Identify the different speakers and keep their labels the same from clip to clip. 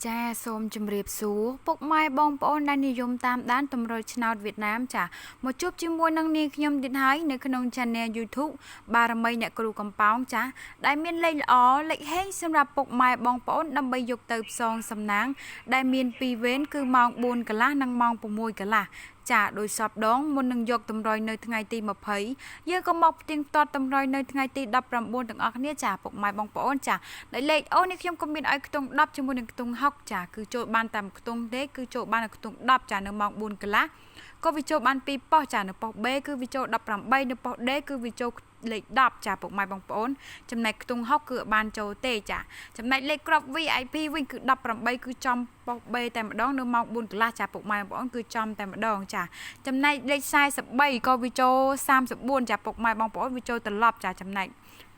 Speaker 1: ចាសូមជម្រាបសួរពុកម៉ែបងប្អូនដែលនិយមតាមដានតម្រុយឆ្នោតវៀតណាមចាមកជួបជាមួយនឹងនាងខ្ញុំទៀតហើយនៅក្នុង Channel YouTube បារមីអ្នកគ្រូកំប៉ោងចាដែលមានលេខល្អលេខហេងសម្រាប់ពុកម៉ែបងប្អូនដើម្បីយកទៅផ្សងសំណាងដែលមាន2វេនគឺម៉ោង4កន្លះនិងម៉ោង6កន្លះចាដោយសពដងមុននឹងយកតម្រុយនៅថ្ងៃទី20យើងក៏មកផ្ទៀងផ្ទាត់តម្រុយនៅថ្ងៃទី19ទាំងអស់គ្នាចាពុកម៉ែបងប្អូនចាដោយលេខអូនេះខ្ញុំក៏មានឲ្យខ្ទង់10ជាមួយនឹងខ្ទង់6ចាគឺចូលបានតាមខ្ទង់ទេគឺចូលបាននៅខ្ទង់10ចានៅម៉ោង4កន្លះក៏វាចូលបាន2ប៉ុស្តិ៍ចានៅប៉ុស្តិ៍ B គឺវាចូល18នៅប៉ុស្តិ៍ D គឺវាចូលលេខ10ចាពុកម៉ែបងប្អូនចំណែកខ្ទង់6គឺបានចូលទេចាចំណែកលេខក្រប VIP វិញគឺ18គឺចំប៉ុស្តិ៍ B តែម្ដងនៅម៉ោង4កន្លះចាពុកម៉ែបងប្អូនគឺចំតែម្ដងចាចំណែកលេខ43ក៏វាចូល34ចាពុកម៉ែបងប្អូនវាចូលត្រឡប់ចាចំណែក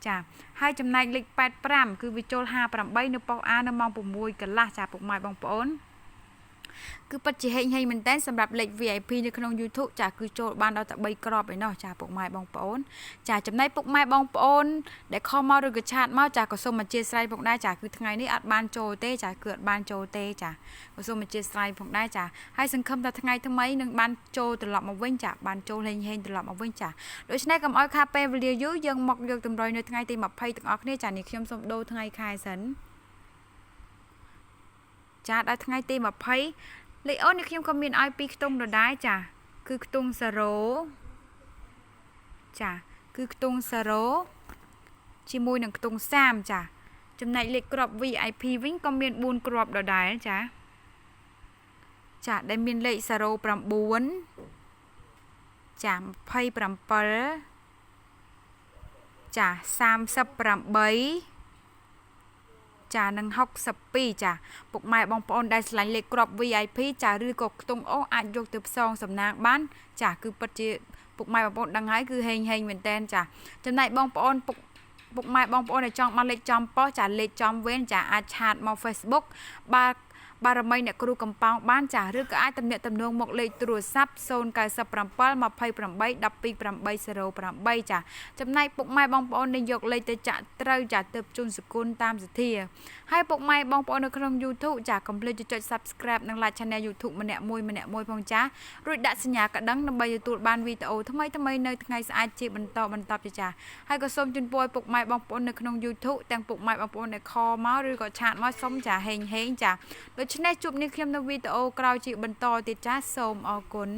Speaker 1: ចាហើយចំណែកលេខ85គឺវាចូល58នៅប៉ុស្តិ៍ A នៅម៉ោង6កន្លះចាពុកម៉ែបងប្អូនគឺពិតជាហេងមែនតើសម្រាប់លេខ VIP នៅក្នុង YouTube ចាគឺចូលបានដល់តែ3គ្រាប់ឯណោះចាពុកម៉ែបងប្អូនចាចំណែកពុកម៉ែបងប្អូនដែលខមមកឬក៏ឆាតមកចាក៏សូមអធិស្ឋានផងដែរចាគឺថ្ងៃនេះអត់បានចូលទេចាគឺអត់បានចូលទេចាក៏សូមអធិស្ឋានផងដែរចាហើយសង្ឃឹមថាថ្ងៃថ្មីនឹងបានចូលត្រឡប់មកវិញចាបានចូលហេងត្រឡប់មកវិញចាដូច្នេះកុំឲ្យខាតពេលវេលាយូរយើងមកយកតម្រុយនៅថ្ងៃទី20ទាំងអស់គ្នាចានេះខ្ញុំសូមដូរថ្ងៃខែសិនចាដល់ថ្ងៃទី20លេខអូននេះខ្ញុំក៏មានឲ្យ2ខ្ទង់ដដែលចាគឺខ្ទង់0ចាគឺខ្ទង់0ជាមួយនឹងខ្ទង់30ចាចំណែកលេខគ្រាប់ VIP វិញក៏មាន4គ្រាប់ដដែលចាចាដែលមានលេខ09ចា27ចា38ចានឹង62ចាពុកម៉ែបងប្អូនដែលឆ្លាញ់លេខគ្រាប់ VIP ចាឬក៏ខ្ទង់អូអាចយកទៅផ្សងសំណាងបានចាគឺពិតជាពុកម៉ែបងប្អូនដឹងហើយគឺហេងមែនតែនចាចំណែកបងប្អូនពុកម៉ែបងប្អូនដែលចង់បានលេខចំប៉ុស្តិ៍ចាលេខចំវេនចាអាចឆាតមក Facebook បារមីអ្នកគ្រូកំប៉ោងបានចាឬក៏អាចទំនាក់ទំនងមកលេខទូរស័ព្ទ097 28 ចាចំណែកពុកម៉ែបងប្អូនដែលយកលេខទៅចាក់ត្រូវចាទៅជូនសគុណតាមសធាហើយពុកម៉ែបងប្អូននៅក្នុង YouTube ចាកុំភ្លេចចុច Subscribe និង Like Channel YouTube ម្នាក់មួយផងចារួចដាក់សញ្ញាកណ្ដឹងដើម្បីទទួលបានវីដេអូថ្មីនៅថ្ងៃស្អែកជាបន្តចាហើយក៏សូមជូនពរឲ្យពុកម៉ែបងប្អូននៅក្នុង YouTube ទាំងពុកម៉ែបងប្អូនដែលខលមកឬក៏ឆាតមកសូមចាហេងចាដូច្នេះជួបនេះខ្ញុំនៅវីដេអូក្រោយជាបន្តទៀតចាសូមអរគុណ